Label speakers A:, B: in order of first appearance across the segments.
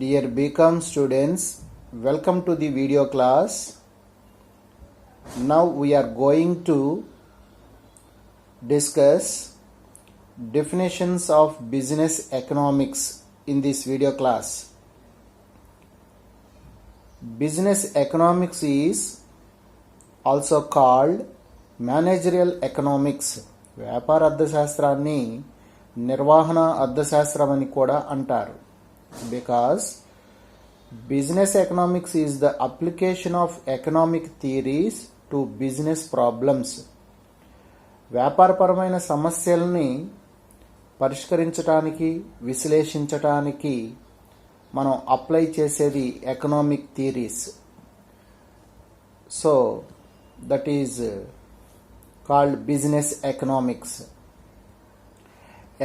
A: Dear BCom students, welcome to the video class. Now we are going to discuss definitions of business economics in this video class. Business economics is also called managerial economics. వ్యాపార అర్థశాస్త్రాన్ని నిర్వహణ అర్థశాస్త్రం అని కూడా అంటారు. Because business economics is the application of economic theories to business problems. వ్యాపారపరమైన సమస్యల్ని పరిష్కరించడానికి విశ్లేషించడానికి మనం అప్లై చేసేది economic theories. So that is called business economics.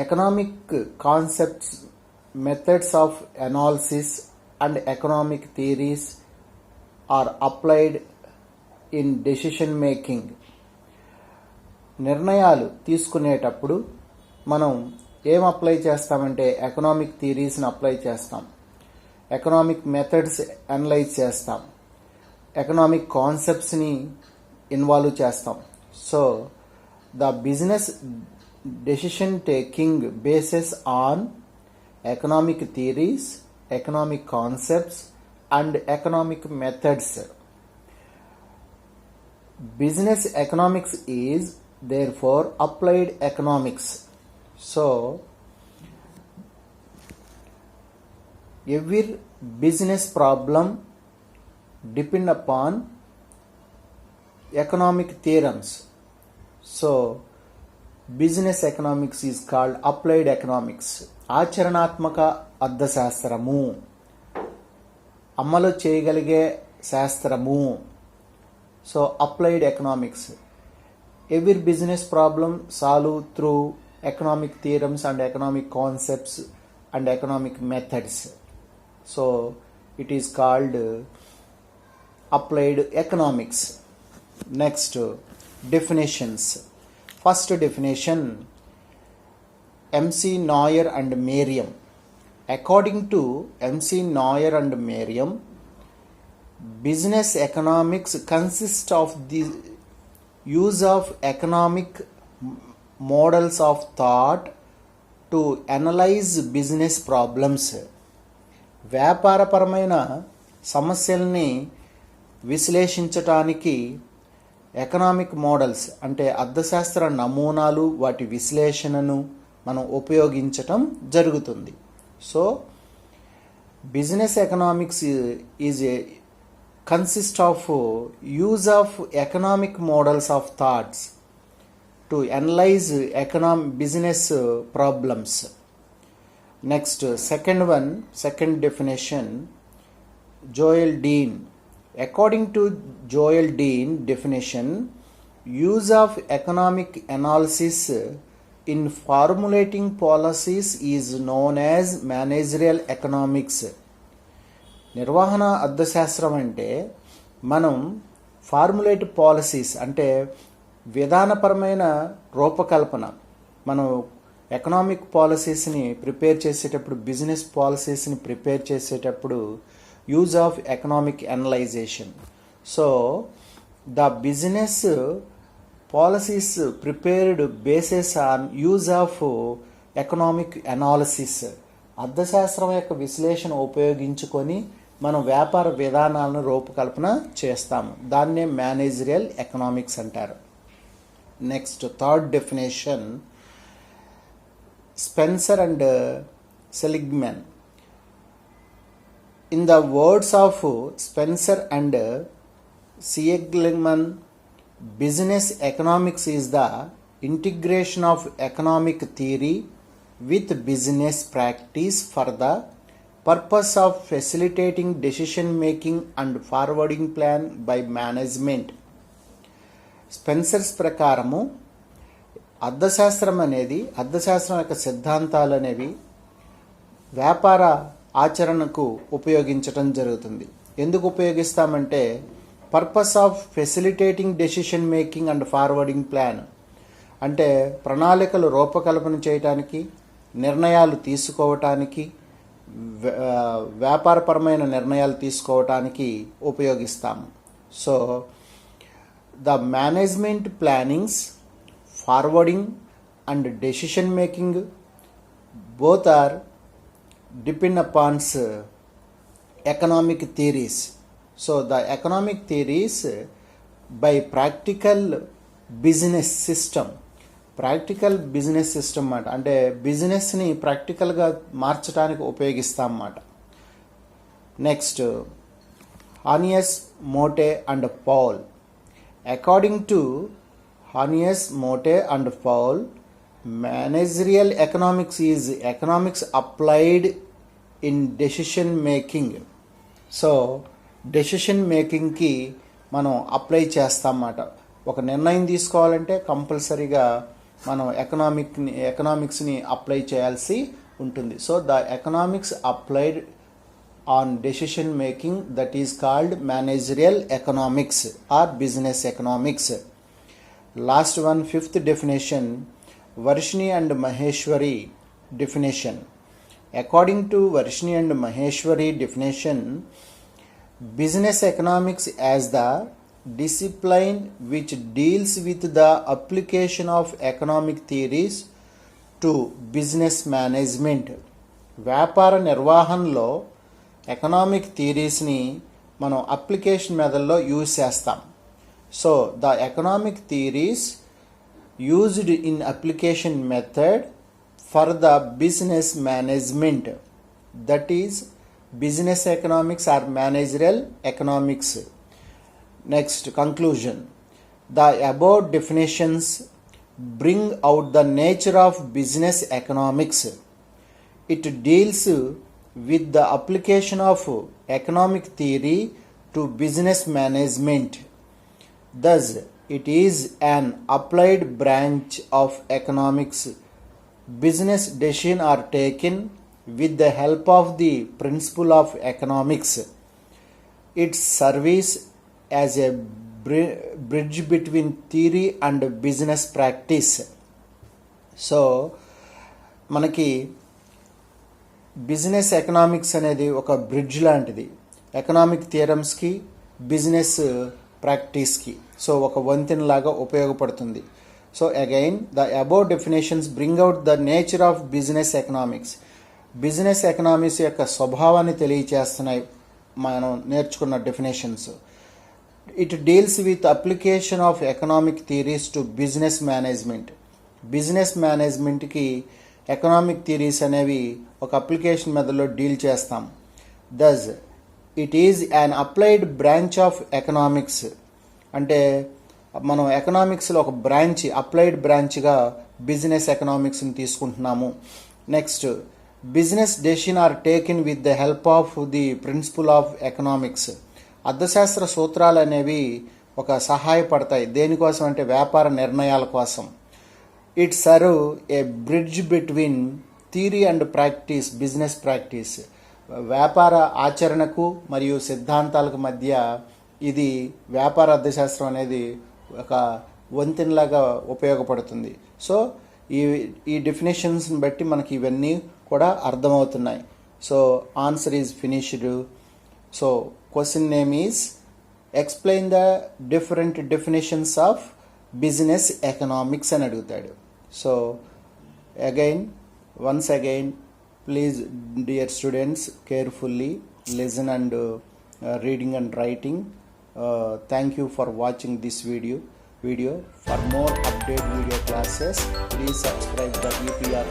A: Economic concepts, methods of analysis and economic theories are applied in decision making. నిర్ణయాలు తీసుకునేటప్పుడు మనం ఏం apply చేస్తామంటే ఎకనామిక్ థియరీస్ని అప్లై చేస్తాం, ఎకనామిక్ మెథడ్స్ అనలైజ్ చేస్తాం, ఎకనామిక్ కాన్సెప్ట్స్ని ఇన్వాల్వ్ చేస్తాం. So the business decision taking bases on economic theories, economic concepts and economic methods. Business economics is therefore applied economics. So every business problem depend upon economic theorems. So business economics is called applied economics. ఆచరణాత్మక అర్థశాస్త్రము, అమలు చేయగలిగే శాస్త్రము. So applied economics. Every business problem solve through economic theorems and economic concepts and economic methods. So it is called applied economics. Next definitions. First definition, MC Noyer and Merriam. According to MC Noyer and Merriam, business economics consists of the use of economic models of thought to analyze business problems. వ్యాపారపరమైన సమస్యల్ని విశ్లేషించటానికి economic models అంటే అర్థశాస్త్ర నమూనాలు, వాటి విశ్లేషణను మనం ఉపయోగించటం జరుగుతుంది. So business economics is a consist of use of economic models of thoughts to analyse business problems. Next second definition, Joel Dean. According to Joel Dean definition, use of economic analysis in formulating policies is known as managerial economics. నిర్వహణ అర్థశాస్త్రం అంటే మనం formulate policies అంటే విధానపరమైన రూపకల్పన, మనం economic పాలసీస్ని prepare చేసేటప్పుడు, business పాలసీస్ని prepare చేసేటప్పుడు use of economic analyzation. So the business policies prepared basis on use of economic analysis. అర్థశాస్త్రం యొక్క విశ్లేషణ ఉపయోగించుకొని మనం వ్యాపార విధానాలను రూపకల్పన చేస్తాము. దాన్నే మేనేజరియల్ ఎకనామిక్స్ అంటారు. Next third definition, Spencer and Seligman. In the words of Spencer and Seligman, business economics is the integration of economic theory with business practice for the purpose of facilitating decision making and forwarding plan by management. Spencer's ప్రకారము అర్థశాస్త్రం అనేది, అర్థశాస్త్రం యొక్క సిద్ధాంతాలు అనేవి వ్యాపార ఆచరణకు ఉపయోగించటం జరుగుతుంది. ఎందుకు ఉపయోగిస్తామంటే purpose of facilitating decision making and forwarding plan అంటే ప్రణాళికలు రూపకల్పన చేయటానికి, నిర్ణయాలు తీసుకోవటానికి, వ్యాపారపరమైన నిర్ణయాలు తీసుకోవటానికి ఉపయోగిస్తాము. So the management plannings, forwarding and decision making both are depend upon economic theories. So the economic theories by practical business system అంటే బిజినెస్ని ప్రాక్టికల్గా మార్చడానికి ఉపయోగిస్తాం అన్నమాట. Next Haynes, Mote and Paul. According to Haynes, Mote and Paul, managerial economics is economics applied in decision making. So decision మేకింగ్కి మనం apply చేస్తామన్నమాట. ఒక నిర్ణయం తీసుకోవాలంటే కంపల్సరీగా మనం ఎకనామిక్స్ని అప్లై చేయాల్సి ఉంటుంది. So the economics applied on decision making, that is called managerial economics or business economics. Last one, fifth definition, Varshini and Maheshwari definition. According to Varshini and Maheshwari definition, business economics as the discipline which deals with the application of economic theories to business management. వ్యాపార నిర్వహణలో economic థియరీస్ని మనం application మెథడ్లో use చేస్తాం. So the economic theories used in application method for the business management, that is business economics or managerial economics. Next, conclusion. The above definitions bring out the nature of business economics. It deals with the application of economic theory to business management. Thus it is an applied branch of economics. Business decisions are taken with the help of the principle of economics. It serves as a bridge between theory and business practice. So మనకి business economics అనేది ఒక bridge లాంటిది economic థియరమ్స్కి, business ప్రాక్టీస్కి. So ఒక వంతెనలాగా ఉపయోగపడుతుంది. So again the above definitions bring out the nature of business economics. Business economics యొక్క స్వభావాన్ని తెలియచేస్తున్నాయి మనం నేర్చుకున్న definitions. It deals with application of economic theories to business management. Business మేనేజ్మెంట్కి ఎకనామిక్ థియరీస్ అనేవి ఒక అప్లికేషన్ మెథడ్లో డీల్ చేస్తాం. Thus it is an applied branch of economics. అంటే మనం ఎకనామిక్స్లో ఒక బ్రాంచ్, అప్లైడ్ బ్రాంచ్గా బిజినెస్ ఎకనామిక్స్ని తీసుకుంటున్నాము. Next, business decision are taken with the help of the principle of economics. అర్థశాస్త్ర సూత్రాలు అనేవి ఒక సహాయపడతాయి. దేనికోసం అంటే వ్యాపార నిర్ణయాల కోసం. It serve A bridge between theory and practice, business practice. వ్యాపార ఆచరణకు మరియు సిద్ధాంతాలకు మధ్య ఇది వ్యాపార అర్థశాస్త్రం అనేది ఒక వంతెనలాగా ఉపయోగపడుతుంది. సో ఈ డెఫినేషన్స్ని బట్టి మనకి ఇవన్నీ కూడా అర్థమవుతున్నాయి. So answer is finished. So question name is explain the different definitions of business economics అని అడుగుతాడు. So once again, please dear students, carefully listen and reading and writing. Thank you for watching this video. For more update video classes, please subscribe the EPR